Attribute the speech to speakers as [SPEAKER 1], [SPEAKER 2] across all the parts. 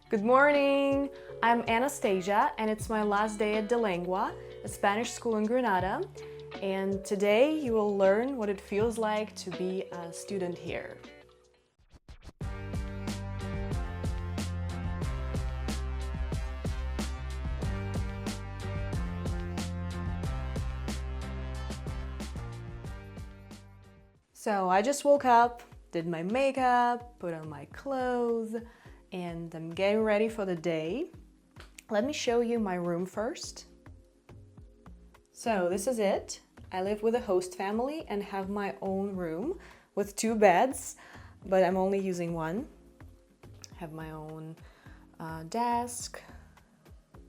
[SPEAKER 1] Good morning! I'm Anastasiia and it's my last day at Delengua, a Spanish school in Granada. And today you will learn what it feels like to be a student here. So I just woke up, did my makeup, put on my clothes, and I'm getting ready for the day. Let me show you my room first. So this is it. I live with a host family and have my own room with 2 beds, but I'm only using one. I have my own desk,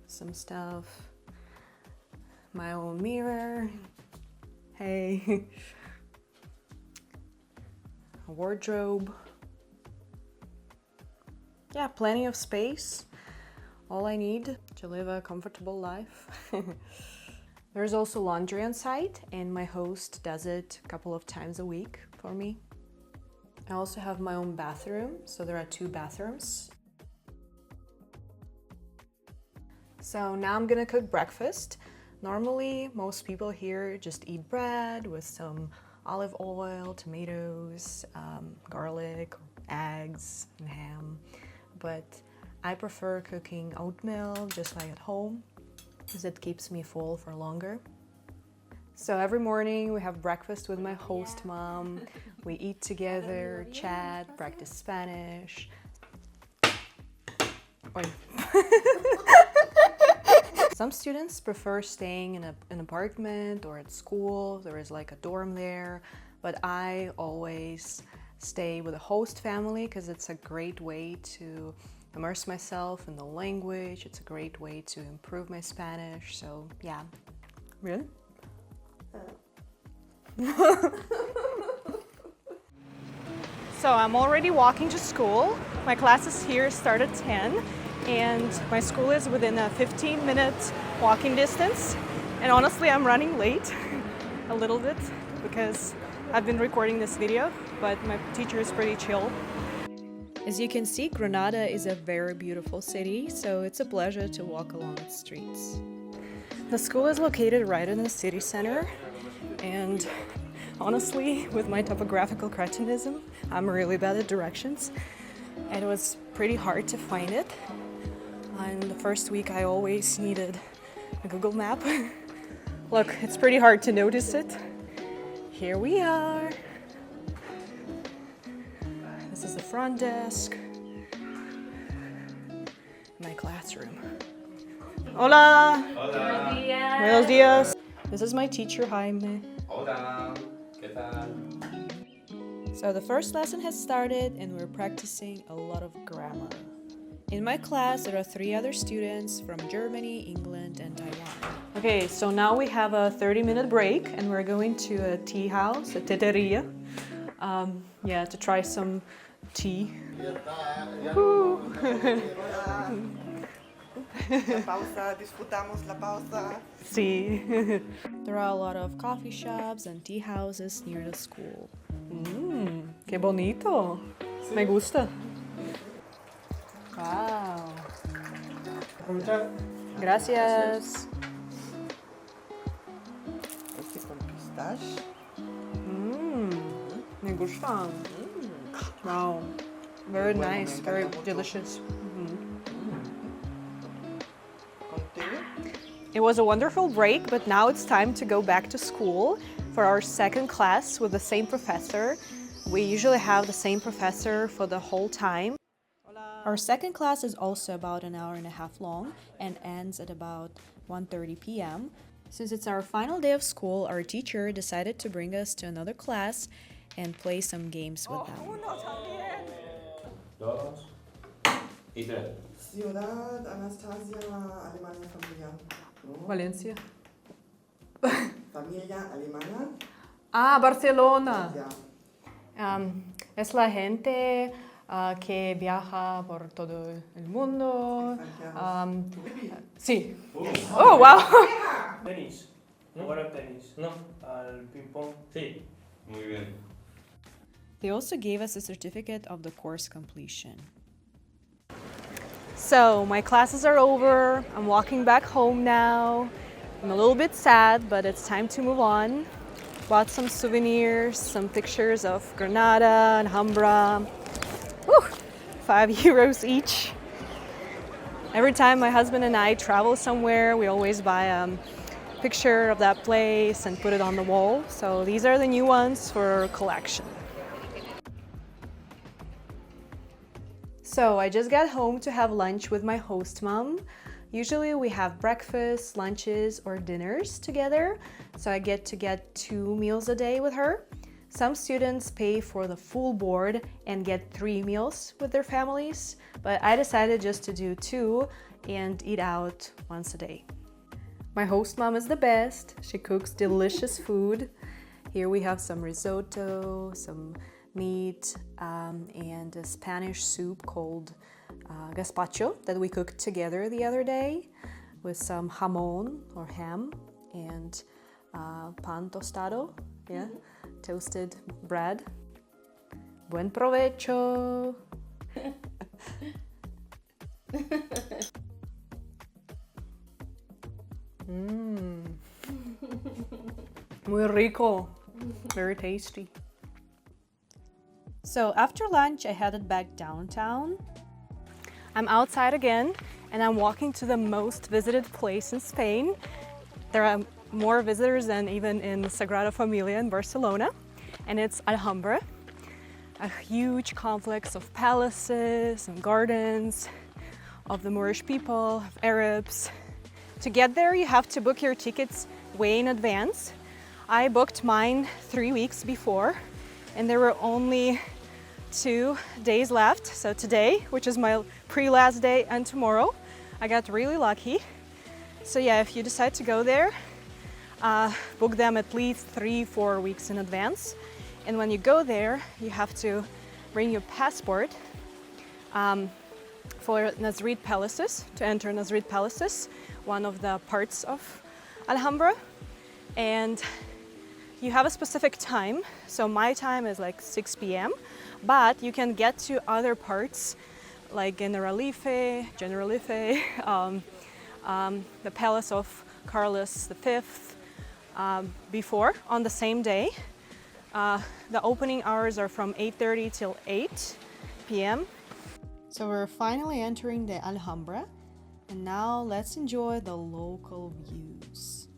[SPEAKER 1] some stuff, my own mirror. Hey. A wardrobe. Yeah, plenty of space. All I need to live a comfortable life. There's also laundry on site, and my host does it a couple of times a week for me. I also have my own bathroom, so there are 2 bathrooms. So now I'm gonna cook breakfast. Normally, most people here just eat bread with some olive oil, tomatoes, garlic, eggs, and ham. But I prefer cooking oatmeal just like at home because it keeps me full for longer. So every morning we have breakfast with my host mom. We eat together, chat, practice Spanish. Some students prefer staying in an apartment or at school. There is like a dorm there, but I always stay with a host family because it's a great way to immerse myself in the language. It's a great way to improve my Spanish. So yeah. Really? So I'm already walking to school. My classes here start at 10. And my school is within a 15-minute walking distance. And honestly, I'm running late a little bit because I've been recording this video, but my teacher is pretty chill. As you can see, Granada is a very beautiful city, so it's a pleasure to walk along its streets. The school is located right in the city center, and honestly, with my topographical cretinism, I'm really bad at directions. And it was pretty hard to find it. And the first week I always needed a Google map. Look, it's pretty hard to notice it. Here we are. This is the front desk. My classroom. Hola!
[SPEAKER 2] Hola.
[SPEAKER 1] Buenos días. This is my teacher, Jaime.
[SPEAKER 2] Hola. ¿Qué tal?
[SPEAKER 1] So the first lesson has started and we're practicing a lot of grammar. In my class, there are 3 other students from Germany, England, and Taiwan. Okay, so now we have a 30-minute break and we're going to a tea house, a teteria, to try some tea.
[SPEAKER 3] La pausa, disfrutamos la pausa.
[SPEAKER 1] Sí. There are a lot of coffee shops and tea houses near the school. Qué bonito. Me gusta. Wow. Gracias.
[SPEAKER 3] Este con pistache.
[SPEAKER 1] Me gusta. Wow. Very nice, very delicious. It was a wonderful break, but now it's time to go back to school for our second class with the same professor. We usually have the same professor for the whole time. Our second class is also about an hour and a half long and ends at about 1:30 p.m. Since it's our final day of school, our teacher decided to bring us to another class and play some games with them.
[SPEAKER 2] Dos y tres.
[SPEAKER 3] Ciudad, Anastasiia, Alemania, familia.
[SPEAKER 1] Valencia.
[SPEAKER 3] Familia alemana.
[SPEAKER 1] Ah, Barcelona.
[SPEAKER 3] Ya.
[SPEAKER 1] Es la gente que viaja por todo el mundo. Sí. Oh, wow.
[SPEAKER 4] Tenis. Jugar al tenis. No, al ping-pong.
[SPEAKER 2] Sí. Muy bien.
[SPEAKER 1] They also gave us a certificate of the course completion. So my classes are over. I'm walking back home now. I'm a little bit sad, but it's time to move on. Bought some souvenirs, some pictures of Granada, Alhambra. Whew, €5 each. Every time my husband and I travel somewhere, we always buy a picture of that place and put it on the wall. So these are the new ones for collection. So I just got home to have lunch with my host mom. Usually we have breakfast, lunches, or dinners together, so I get to get 2 meals a day with her. Some students pay for the full board and get 3 meals with their families, but I decided just to do 2 and eat out once a day. My host mom is the best. She cooks delicious food. Here we have some risotto, some meat, and a Spanish soup called gazpacho that we cooked together the other day with some jamón or ham and pan tostado, toasted bread. Buen provecho! Muy rico, very tasty. So after lunch, I headed back downtown. I'm outside again, and I'm walking to the most visited place in Spain. There are more visitors than even in Sagrada Familia in Barcelona, and it's Alhambra, a huge complex of palaces and gardens, of the Moorish people, of Arabs. To get there, you have to book your tickets way in advance. I booked mine 3 weeks before, and there were only 2 days left. So today, which is my pre-last day, and tomorrow, I got really lucky. So yeah, if you decide to go there, book them at least 3-4 weeks in advance. And when you go there, you have to bring your passport for Nasrid Palaces, to enter Nasrid Palaces, one of the parts of Alhambra. And you have a specific time, so my time is like 6 p.m., but you can get to other parts like Generalife, the Palace of Carlos V before, on the same day. The opening hours are from 8:30 till 8 p.m. So we're finally entering the Alhambra, and now let's enjoy the local views.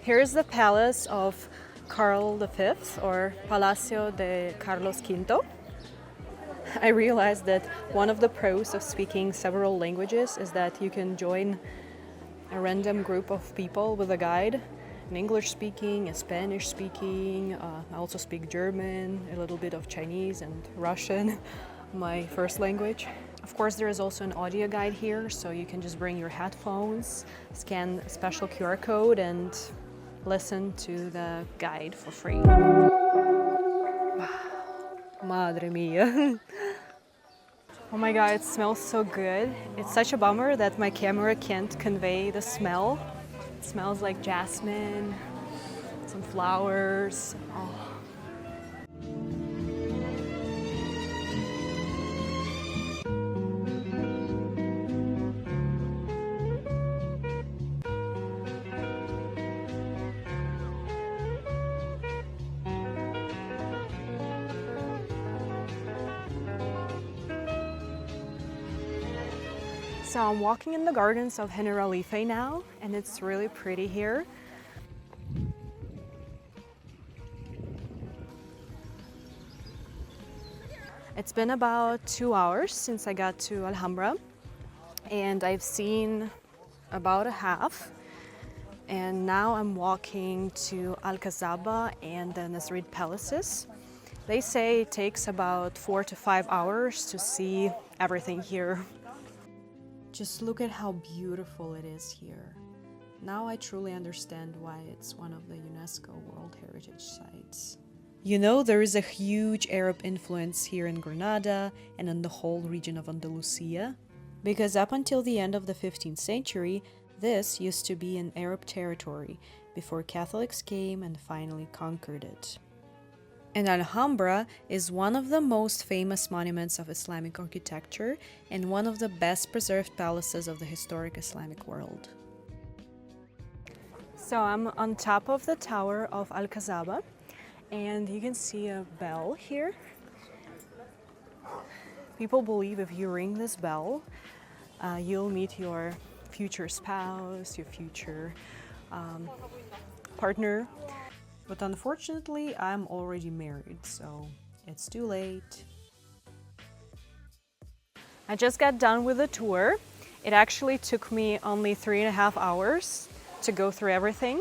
[SPEAKER 1] Here's the palace of Carl V, or Palacio de Carlos V. I realized that one of the pros of speaking several languages is that you can join a random group of people with a guide, an English speaking, a Spanish speaking, I also speak German, a little bit of Chinese and Russian, my first language. Of course, there is also an audio guide here, so you can just bring your headphones, scan a special QR code, and listen to the guide for free. Madre mia. Oh my god, it smells so good. It's such a bummer that my camera can't convey the smell. It smells like jasmine, some flowers. Oh. So I'm walking in the gardens of Generalife now, and it's really pretty here. It's been about 2 hours since I got to Alhambra, and I've seen about a half. And now I'm walking to Alcazaba and the Nasrid Palaces. They say it takes about 4 to 5 hours to see everything here. Just look at how beautiful it is here. Now I truly understand why it's one of the UNESCO World Heritage Sites. You know, there is a huge Arab influence here in Granada and in the whole region of Andalusia, because up until the end of the 15th century, this used to be an Arab territory before Catholics came and finally conquered it.
[SPEAKER 5] And Alhambra is one of the most famous monuments of Islamic architecture and one of the best preserved palaces of the historic Islamic world.
[SPEAKER 1] So I'm on top of the tower of Al-Kazaba, and you can see a bell here. People believe if you ring this bell, you'll meet your future spouse, your future partner. But unfortunately, I'm already married, so it's too late. I just got done with the tour. It actually took me only 3.5 hours to go through everything.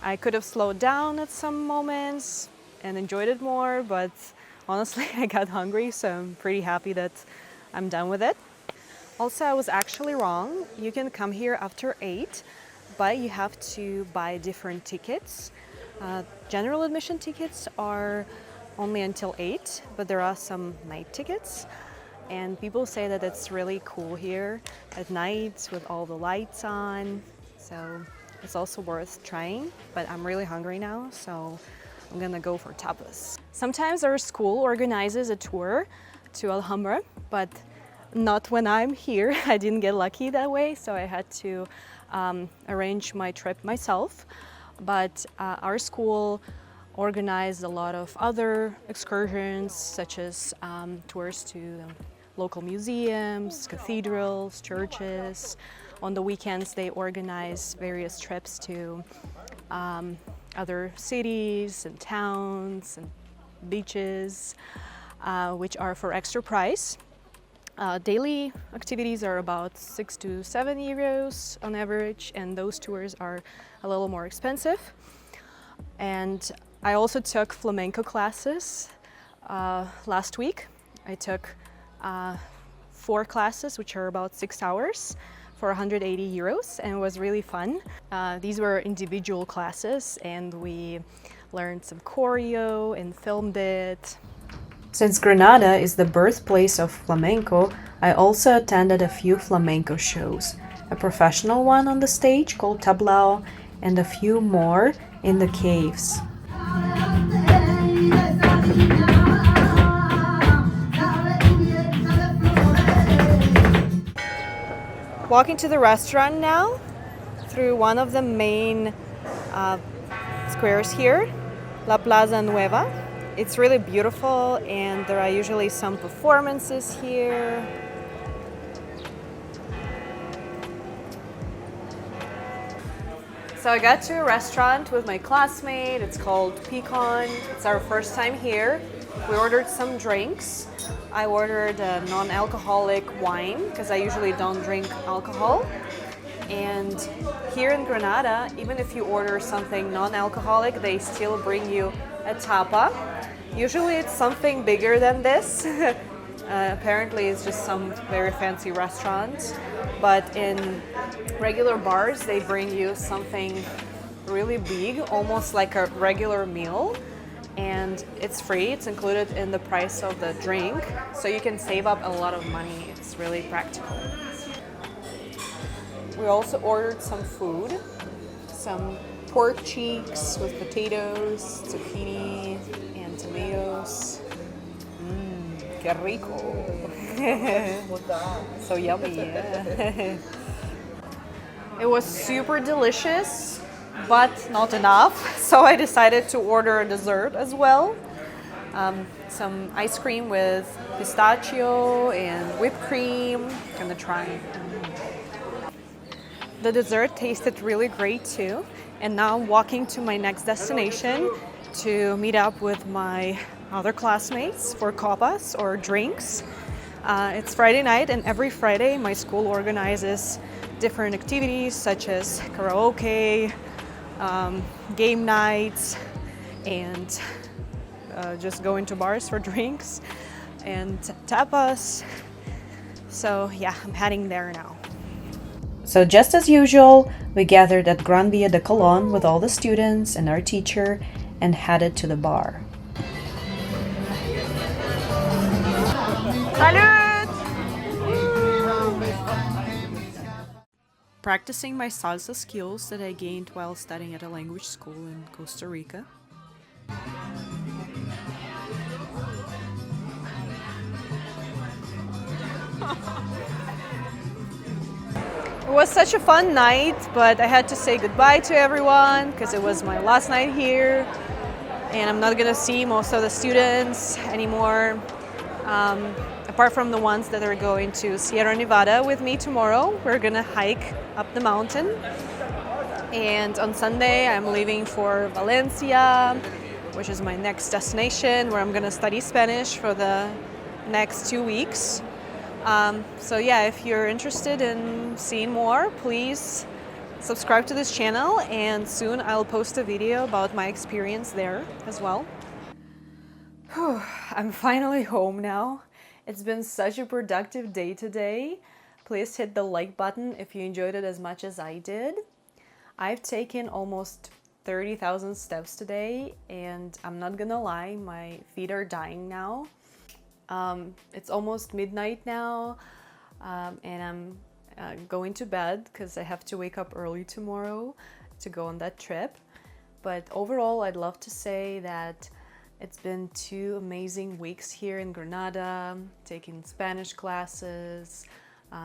[SPEAKER 1] I could have slowed down at some moments and enjoyed it more, but honestly, I got hungry, so I'm pretty happy that I'm done with it. Also, I was actually wrong. You can come here after 8, but you have to buy different tickets. General admission tickets are only until 8, but there are some night tickets. And people say that it's really cool here at night with all the lights on. So it's also worth trying, but I'm really hungry now, so I'm gonna go for tapas. Sometimes our school organizes a tour to Alhambra, but not when I'm here. I didn't get lucky that way, so I had to arrange my trip myself. But our school organized a lot of other excursions, such as tours to the local museums, cathedrals, churches. On the weekends, they organize various trips to other cities and towns and beaches, which are for extra price. Daily activities are about 6 to 7 euros on average, and those tours are a little more expensive. And I also took flamenco classes last week. I took 4 classes, which are about 6 hours for 180 euros, and it was really fun. These were individual classes, and we learned some choreo and filmed it.
[SPEAKER 5] Since Granada is the birthplace of flamenco, I also attended a few flamenco shows, a professional one on the stage called tablao, and a few more in the caves.
[SPEAKER 1] Walking to the restaurant now through one of the main squares here, La Plaza Nueva. It's really beautiful, and there are usually some performances here. So I got to a restaurant with my classmate. It's called Pecan. It's our first time here. We ordered some drinks. I ordered a non-alcoholic wine because I usually don't drink alcohol. And here in Granada, even if you order something non-alcoholic, they still bring you a tapa. Usually it's something bigger than this. Apparently it's just some very fancy restaurant. But in regular bars, they bring you something really big, almost like a regular meal. And it's free, it's included in the price of the drink. So you can save up a lot of money. It's really practical. We also ordered some food, some pork cheeks with potatoes, zucchini, and tomatoes. Que rico! So yummy. It was super delicious, but not enough. So I decided to order a dessert as well. Some ice cream with pistachio and whipped cream. Gonna try. The dessert tasted really great too. And now I'm walking to my next destination to meet up with my other classmates for copas or drinks. It's Friday night, and every Friday my school organizes different activities such as karaoke, game nights, and just going to bars for drinks and tapas. So yeah, I'm heading there now.
[SPEAKER 5] So just as usual, we gathered at Gran Via de Colón with all the students and our teacher and headed to the bar.
[SPEAKER 1] Salud! Practicing my salsa skills that I gained while studying at a language school in Costa Rica. It was such a fun night, but I had to say goodbye to everyone because it was my last night here, and I'm not gonna see most of the students anymore, apart from the ones that are going to Sierra Nevada with me tomorrow. We're gonna hike up the mountain, and on Sunday I'm leaving for Valencia, which is my next destination where I'm gonna study Spanish for the next 2 weeks. So yeah, if you're interested in seeing more, please subscribe to this channel, and soon I'll post a video about my experience there as well. Whew, I'm finally home now. It's been such a productive day today. Please hit the like button if you enjoyed it as much as I did. I've taken almost 30,000 steps today, and I'm not gonna lie, my feet are dying now. It's almost midnight now, and I'm going to bed because I have to wake up early tomorrow to go on that trip. But overall, I'd love to say that it's been 2 amazing weeks here in Granada, taking Spanish classes,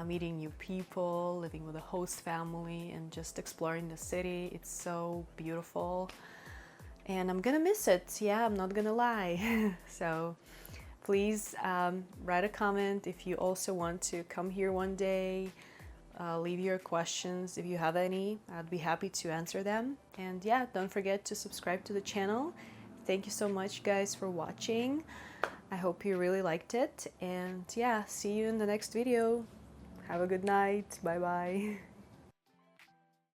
[SPEAKER 1] meeting new people, living with a host family, and just exploring the city. It's so beautiful, and I'm gonna miss it. Yeah, I'm not gonna lie. So please write a comment if you also want to come here one day. Leave your questions if you have any. I'd be happy to answer them. And yeah, don't forget to subscribe to the channel. Thank you so much, guys, for watching. I hope you really liked it. And yeah, see you in the next video. Have a good night. Bye bye.